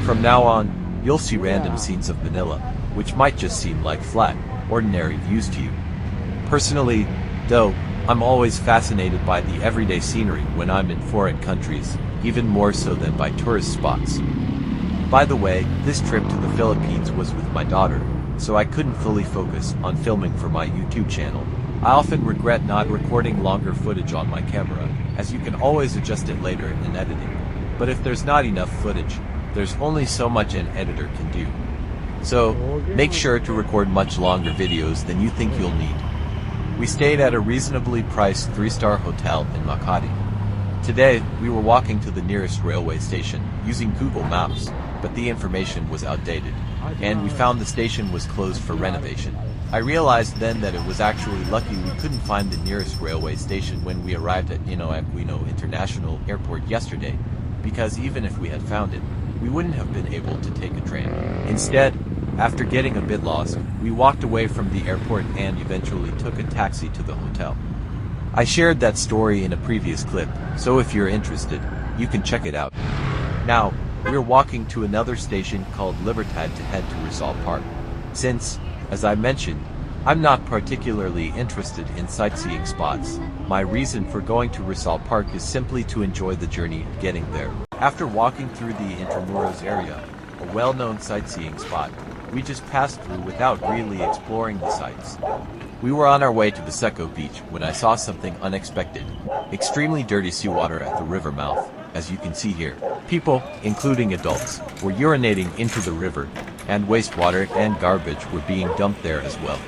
From now on, you'll see random scenes of Manila, which might just seem like flat, ordinary views to you. Personally, though, I'm always fascinated by the everyday scenery when I'm in foreign countries, even more so than by tourist spots. By the way, this trip to the Philippines was with my daughter, so I couldn't fully focus on filming for my YouTube channel. I often regret not recording longer footage on my camera, as you can always adjust it later in editing. But if there's not enough footage, there's only so much an editor can do. So, make sure to record much longer videos than you think you'll need. We stayed at a reasonably priced 3-star hotel in Makati. Today, we were walking to the nearest railway station, using Google Maps, but the information was outdated, and we found the station was closed for renovation. I realized then that it was actually lucky we couldn't find the nearest railway station when we arrived at Ninoy Aquino International Airport yesterday, because even if we had found it, we wouldn't have been able to take a train. Instead, after getting a bit lost, we walked away from the airport and eventually took a taxi to the hotel. I shared that story in a previous clip, so if you're interested, you can check it out. Now, we're walking to another station called Libertad to head to Rizal Park. Since, as I mentioned, I'm not particularly interested in sightseeing spots, my reason for going to Rizal Park is simply to enjoy the journey of getting there. After walking through the Intramuros area, a well-known sightseeing spot, we just passed through without really exploring the sights. We were on our way to the Seco beach when I saw something unexpected. Extremely dirty seawater at the river mouth, as you can see here. People, including adults, were urinating into the river, and wastewater and garbage were being dumped there as well.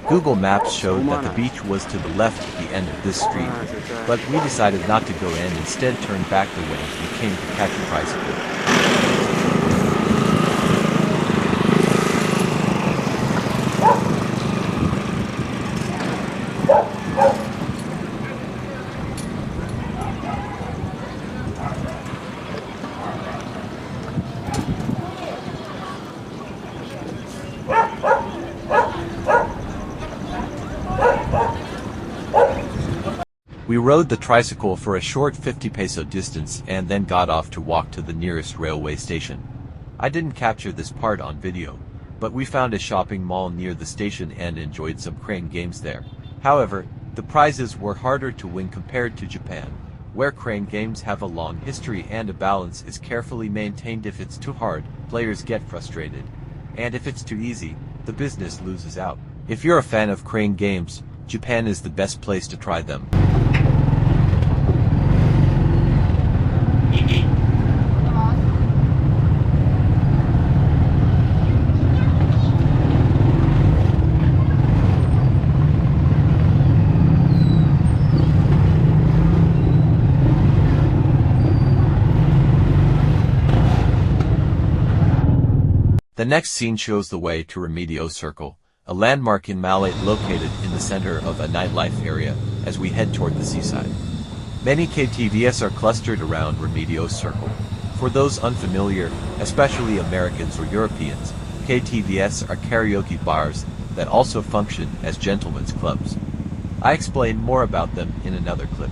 Google Maps showed that the beach was to the left at the end of this street, but we decided not to go in, instead turned back the way we came to catch a tricycle. We rode the tricycle for a short 50 peso distance and then got off to walk to the nearest railway station. I didn't capture this part on video, but we found a shopping mall near the station and enjoyed some crane games there. However, the prizes were harder to win compared to Japan, where crane games have a long history and a balance is carefully maintained. If it's too hard, players get frustrated, and if it's too easy, the business loses out. If you're a fan of crane games, Japan is the best place to try them. The next scene shows the way to Remedios Circle, a landmark in Malate located in the center of a nightlife area, as we head toward the seaside. Many KTVs are clustered around Remedios Circle. For those unfamiliar, especially Americans or Europeans, KTVs are karaoke bars that also function as gentlemen's clubs. I explain more about them in another clip.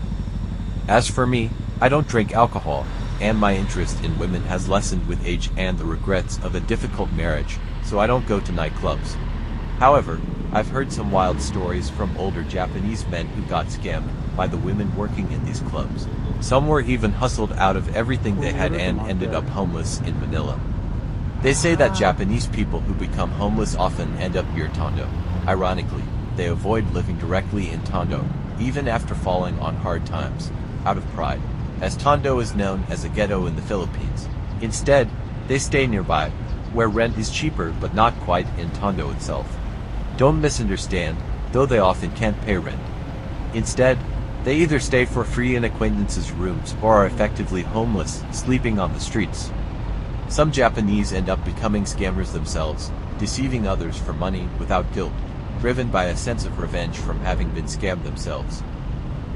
As for me, I don't drink alcohol, and my interest in women has lessened with age and the regrets of a difficult marriage, so I don't go to nightclubs. However, I've heard some wild stories from older Japanese men who got scammed by the women working in these clubs. Some were even hustled out of everything they had and ended up homeless in Manila. They say that Japanese people who become homeless often end up near Tondo. Ironically, they avoid living directly in Tondo, even after falling on hard times, out of pride, as Tondo is known as a ghetto in the Philippines. Instead, they stay nearby, where rent is cheaper but not quite in Tondo itself. Don't misunderstand, though they often can't pay rent. Instead, they either stay for free in acquaintances' rooms or are effectively homeless, sleeping on the streets. Some Japanese end up becoming scammers themselves, deceiving others for money without guilt, driven by a sense of revenge from having been scammed themselves.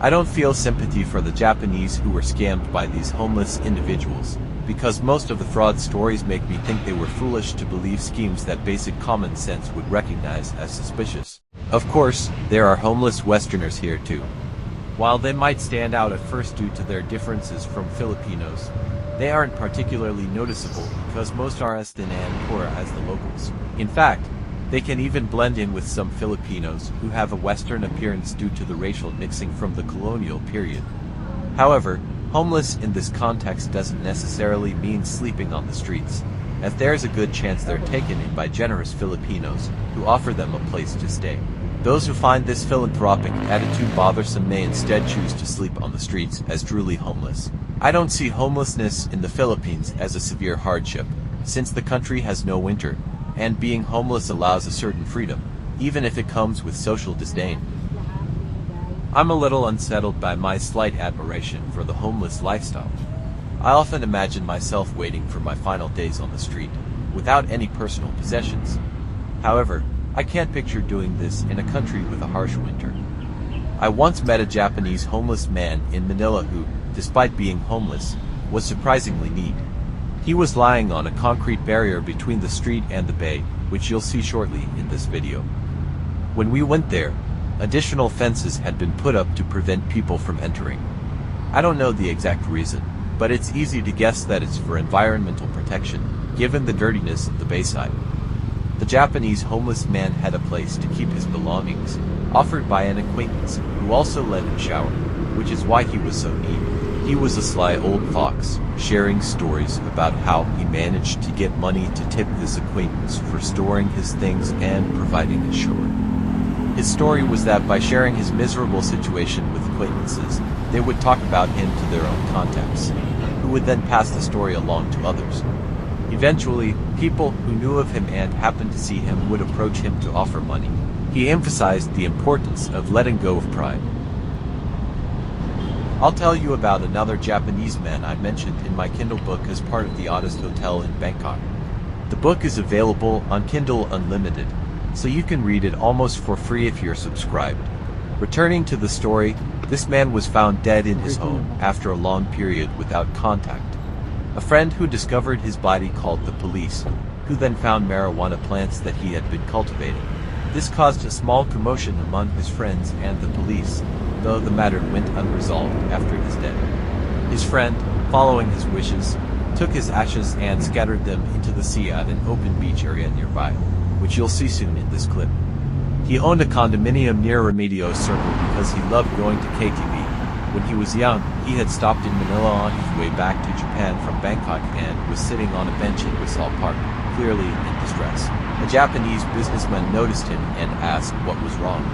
I don't feel sympathy for the Japanese who were scammed by these homeless individuals, because most of the fraud stories make me think they were foolish to believe schemes that basic common sense would recognize as suspicious. Of course, there are homeless Westerners here too. While they might stand out at first due to their differences from Filipinos, They aren't particularly noticeable because most are as thin and poor as the locals. In fact, they can even blend in with some Filipinos who have a Western appearance due to the racial mixing from the colonial period. However, homeless in this context doesn't necessarily mean sleeping on the streets, as there's a good chance they're taken in by generous Filipinos who offer them a place to stay. Those who find this philanthropic attitude bothersome may instead choose to sleep on the streets as truly homeless. I don't see homelessness in the Philippines as a severe hardship, since the country has no winter, and being homeless allows a certain freedom, even if it comes with social disdain. I'm a little unsettled by my slight admiration for the homeless lifestyle. I often imagine myself waiting for my final days on the street, without any personal possessions. However, I can't picture doing this in a country with a harsh winter. I once met a Japanese homeless man in Manila who, despite being homeless, was surprisingly neat. He was lying on a concrete barrier between the street and the bay, which you'll see shortly in this video. When we went there, additional fences had been put up to prevent people from entering. I don't know the exact reason, but it's easy to guess that it's for environmental protection, given the dirtiness of the Bayside. The Japanese homeless man had a place to keep his belongings, offered by an acquaintance who also let him shower, which is why he was so neat. He was a sly old fox, sharing stories about how he managed to get money to tip this acquaintance for storing his things and providing a shower. His story was that by sharing his miserable situation with acquaintances, they would talk about him to their own contacts, who would then pass the story along to others. Eventually, people who knew of him and happened to see him would approach him to offer money. He emphasized the importance of letting go of pride. I'll tell you about another Japanese man I mentioned in my Kindle book as part of the Oddest Hotel in Bangkok. The book is available on Kindle Unlimited, so you can read it almost for free if you're subscribed. Returning to the story, this man was found dead in his home after a long period without contact. A friend who discovered his body called the police, who then found marijuana plants that he had been cultivating. This caused a small commotion among his friends and the police, though the matter went unresolved after his death. His friend, following his wishes, took his ashes and scattered them into the sea at an open beach area nearby, which you'll see soon in this clip. He owned a condominium near Remedios Circle because he loved going to KTV. When he was young, he had stopped in Manila on his way back to Japan from Bangkok and was sitting on a bench in Rizal Park, clearly in distress. A Japanese businessman noticed him and asked what was wrong.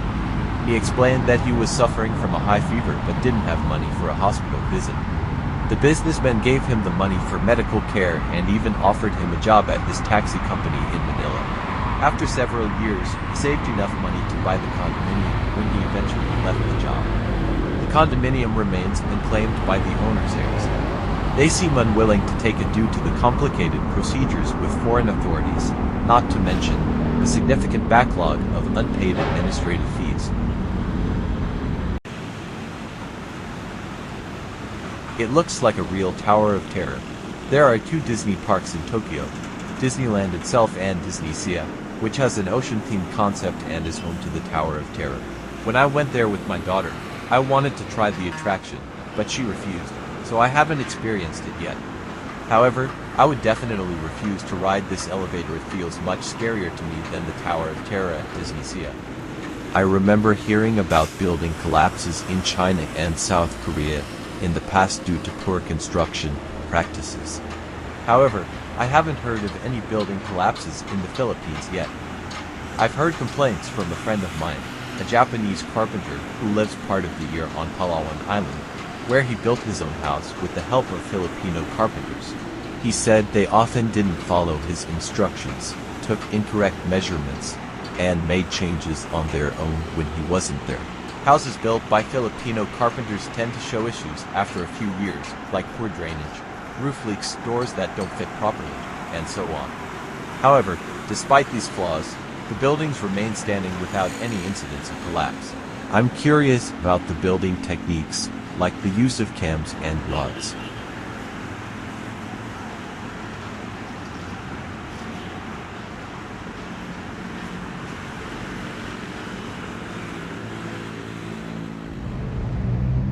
He explained that he was suffering from a high fever but didn't have money for a hospital visit. The businessman gave him the money for medical care and even offered him a job at his taxi company in Manila. After several years, he saved enough money to buy the condominium when he eventually left the job. The condominium remains unclaimed by the owner's heirs. They seem unwilling to take it due to the complicated procedures with foreign authorities, not to mention the significant backlog of unpaid administrative fees. It looks like a real Tower of Terror. There are 2 Disney parks in Tokyo, Disneyland itself and Disneysia, which has an ocean-themed concept and is home to the Tower of Terror. When I went there with my daughter, I wanted to try the attraction, but she refused, so I haven't experienced it yet. However, I would definitely refuse to ride this elevator. It feels much scarier to me than the Tower of Terror at Disneysia. I remember hearing about building collapses in China and South Korea in the past due to poor construction practices. However, I haven't heard of any building collapses in the Philippines yet. I've heard complaints from a friend of mine, a Japanese carpenter who lives part of the year on Palawan Island, where he built his own house with the help of Filipino carpenters. He said they often didn't follow his instructions, took incorrect measurements, and made changes on their own when he wasn't there. Houses built by Filipino carpenters tend to show issues after a few years, like poor drainage, roof leaks, doors that don't fit properly, and so on. However, despite these flaws, the buildings remain standing without any incidents of collapse. I'm curious about the building techniques, like the use of cams and rods.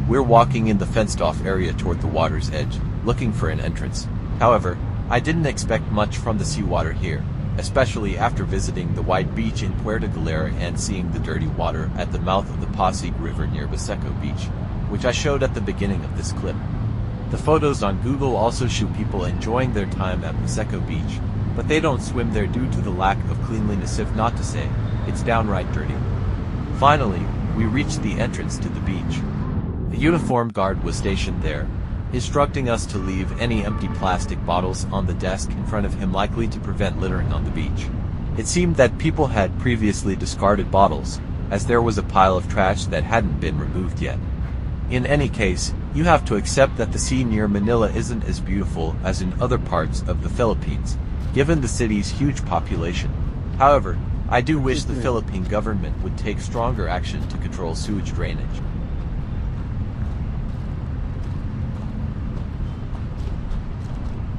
We're walking in the fenced-off area toward the water's edge, looking for an entrance. However, I didn't expect much from the seawater here, especially after visiting the white beach in Puerto Galera and seeing the dirty water at the mouth of the Pasig River near Baseco Beach, which I showed at the beginning of this clip. The photos on Google also show people enjoying their time at Baseco Beach, but they don't swim there due to the lack of cleanliness, if not to say, it's downright dirty. Finally, we reached the entrance to the beach. A uniformed guard was stationed there, instructing us to leave any empty plastic bottles on the desk in front of him, likely to prevent littering on the beach. It seemed that people had previously discarded bottles, as there was a pile of trash that hadn't been removed yet. In any case, you have to accept that the sea near Manila isn't as beautiful as in other parts of the Philippines, given the city's huge population. However, I do wish the Philippine government would take stronger action to control sewage drainage.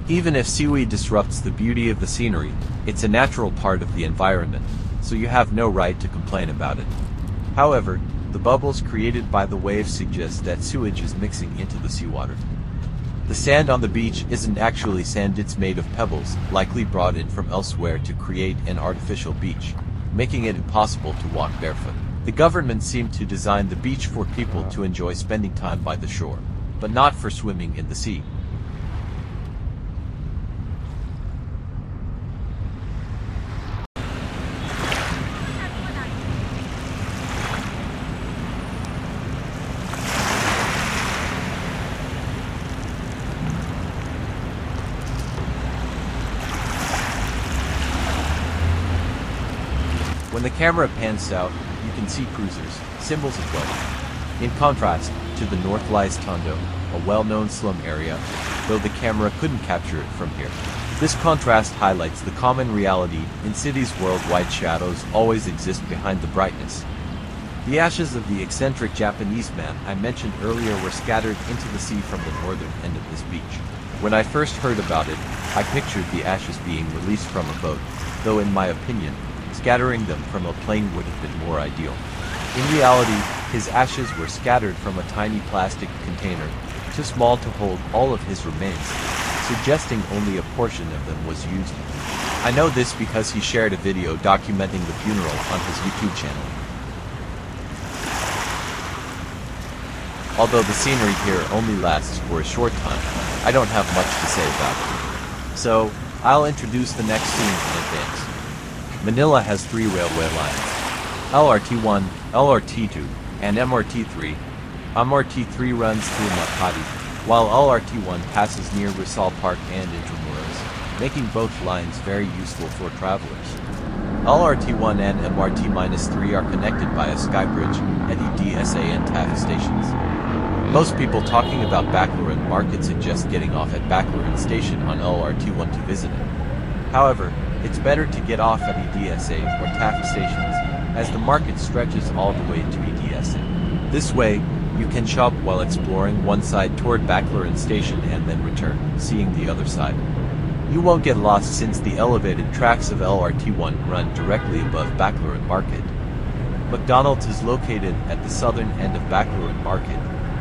Even if seaweed disrupts the beauty of the scenery, it's a natural part of the environment, so you have no right to complain about it. However, the bubbles created by the waves suggest that sewage is mixing into the seawater. The sand on the beach isn't actually sand, it's made of pebbles, likely brought in from elsewhere to create an artificial beach, making it impossible to walk barefoot. The government seemed to design the beach for people to enjoy spending time by the shore, but not for swimming in the sea. When the camera pans south, you can see cruisers, symbols of wealth. In contrast to the North lies Tondo, a well-known slum area, though the camera couldn't capture it from here. This contrast highlights the common reality in cities worldwide: shadows always exist behind the brightness. The ashes of the eccentric Japanese man I mentioned earlier were scattered into the sea from the northern end of this beach. When I first heard about it, I pictured the ashes being released from a boat, though in my opinion, scattering them from a plane would have been more ideal. In reality, his ashes were scattered from a tiny plastic container, too small to hold all of his remains, suggesting only a portion of them was used. I know this because he shared a video documenting the funeral on his YouTube channel. Although the scenery here only lasts for a short time, I don't have much to say about it. So, I'll introduce the next scene in advance. Manila has 3 railway lines: LRT1, LRT2, and MRT3. MRT3 runs through Makati, while LRT1 passes near Rizal Park and Intramuros, making both lines very useful for travelers. LRT1 and MRT-3 are connected by a skybridge at EDSA and TAF stations. Most people talking about Backlaron Market suggest getting off at Backlaron Station on LRT1 to visit it. However, it's better to get off at EDSA or TAF stations, as the market stretches all the way to EDSA. This way, you can shop while exploring one side toward Backlaron Station and then return, seeing the other side. You won't get lost since the elevated tracks of LRT1 run directly above Backlaron Market. McDonald's is located at the southern end of Backlaron Market,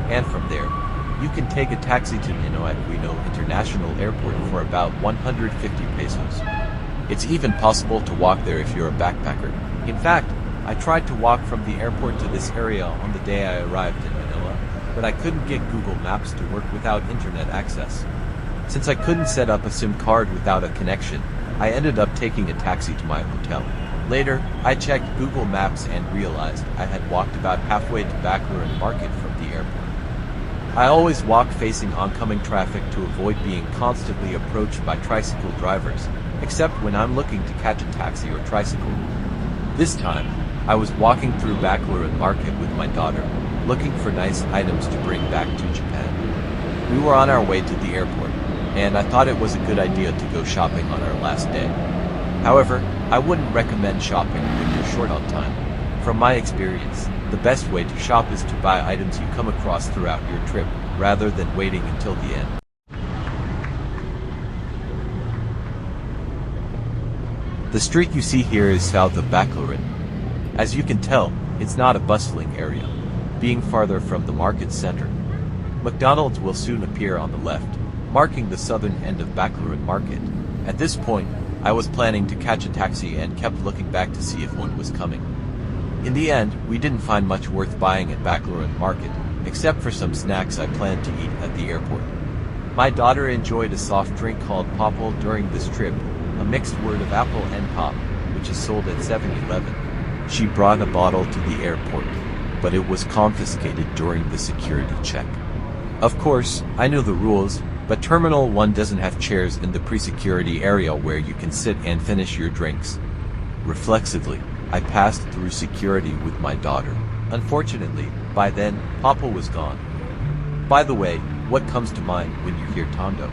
and from there, you can take a taxi to Ninoy Aquino International Airport for about 150 pesos. It's even possible to walk there if you're a backpacker. In fact, I tried to walk from the airport to this area on the day I arrived in Manila, but I couldn't get Google Maps to work without internet access. Since I couldn't set up a SIM card without a connection, I ended up taking a taxi to my hotel. Later, I checked Google Maps and realized I had walked about halfway to Backlaron Market from the airport. I always walk facing oncoming traffic to avoid being constantly approached by tricycle drivers, except when I'm looking to catch a taxi or tricycle. This time, I was walking through Backlaron Market with my daughter, looking for nice items to bring back to Japan. We were on our way to the airport, and I thought it was a good idea to go shopping on our last day. However, I wouldn't recommend shopping when you're short on time. From my experience, the best way to shop is to buy items you come across throughout your trip, rather than waiting until the end. The street you see here is south of Baclaron. As you can tell, it's not a bustling area, being farther from the market center. McDonald's will soon appear on the left, marking the southern end of Backlaron Market. At this point, I was planning to catch a taxi and kept looking back to see if one was coming. In the end, we didn't find much worth buying at Backlaron Market, except for some snacks I planned to eat at the airport. My daughter enjoyed a soft drink called Popple during this trip, a mixed word of apple and pop, which is sold at 7-Eleven. She brought a bottle to the airport, but it was confiscated during the security check. Of course, I knew the rules, but Terminal 1 doesn't have chairs in the pre-security area where you can sit and finish your drinks. Reflexively, I passed through security with my daughter. Unfortunately, by then, Popple was gone. By the way, what comes to mind when you hear Tondo?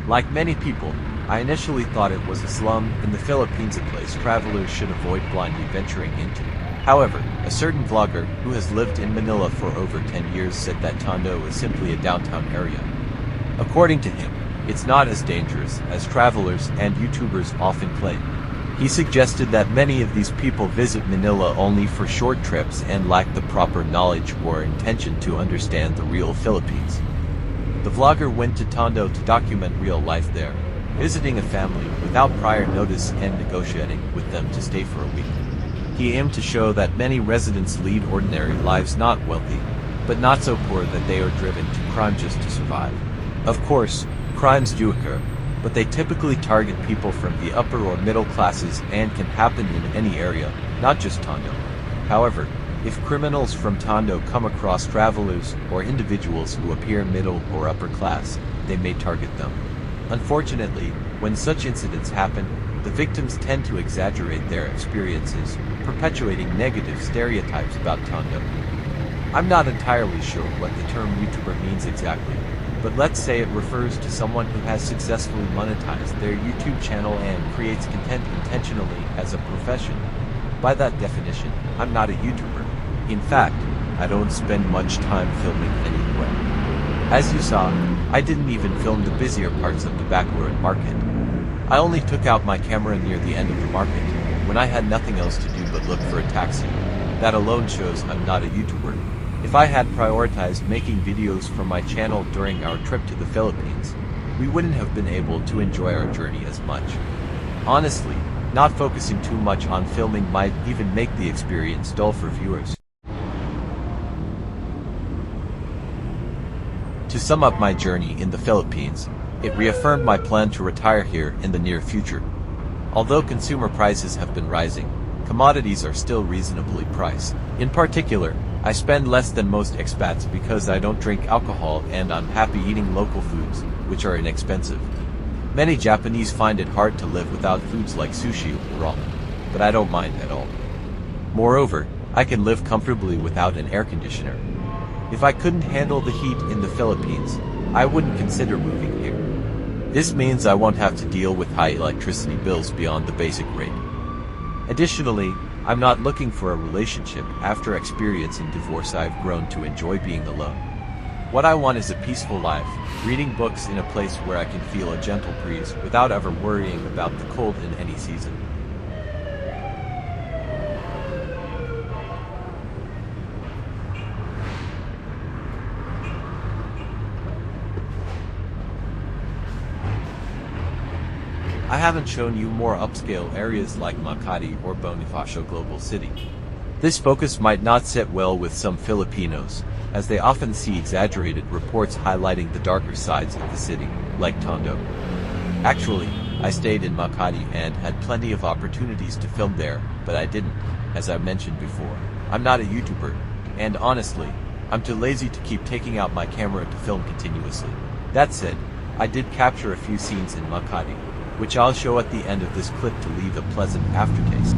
Like many people, I initially thought it was a slum in the Philippines, a place travelers should avoid blindly venturing into. However, a certain vlogger who has lived in Manila for over 10 years said that Tondo is simply a downtown area. According to him, it's not as dangerous as travelers and YouTubers often claim. He suggested that many of these people visit Manila only for short trips and lack the proper knowledge or intention to understand the real Philippines. The vlogger went to Tondo to document real life there, visiting a family without prior notice and negotiating with them to stay for a week. He aimed to show that many residents lead ordinary lives, not wealthy, but not so poor that they are driven to crime just to survive. Of course, crimes do occur, but they typically target people from the upper or middle classes and can happen in any area, not just Tondo. However, if criminals from Tondo come across travelers or individuals who appear middle or upper class, they may target them. Unfortunately, when such incidents happen, the victims tend to exaggerate their experiences, perpetuating negative stereotypes about Tondo. I'm not entirely sure what the term YouTuber means exactly, but let's say it refers to someone who has successfully monetized their YouTube channel and creates content intentionally as a profession. By that definition, I'm not a YouTuber. In fact, I don't spend much time filming anyway. As you saw, I didn't even film the busier parts of the Backlaron Market. I only took out my camera near the end of the market, when I had nothing else to do but look for a taxi. That alone shows I'm not a YouTuber. If I had prioritized making videos for my channel during our trip to the Philippines, we wouldn't have been able to enjoy our journey as much. Honestly, not focusing too much on filming might even make the experience dull for viewers. To sum up my journey in the Philippines, it reaffirmed my plan to retire here in the near future. Although consumer prices have been rising, commodities are still reasonably priced. In particular, I spend less than most expats because I don't drink alcohol and I'm happy eating local foods, which are inexpensive. Many Japanese find it hard to live without foods like sushi or ramen, but I don't mind at all. Moreover, I can live comfortably without an air conditioner. If I couldn't handle the heat in the Philippines, I wouldn't consider moving here. This means I won't have to deal with high electricity bills beyond the basic rate. Additionally, I'm not looking for a relationship. After experiencing divorce, I've grown to enjoy being alone. What I want is a peaceful life, reading books in a place where I can feel a gentle breeze without ever worrying about the cold in any season. I haven't shown you more upscale areas like Makati or Bonifacio Global City. This focus might not sit well with some Filipinos, as they often see exaggerated reports highlighting the darker sides of the city, like Tondo. Actually, I stayed in Makati and had plenty of opportunities to film there, but I didn't. As I mentioned before, I'm not a YouTuber, and honestly, I'm too lazy to keep taking out my camera to film continuously. That said, I did capture a few scenes in Makati, which I'll show at the end of this clip to leave a pleasant aftertaste.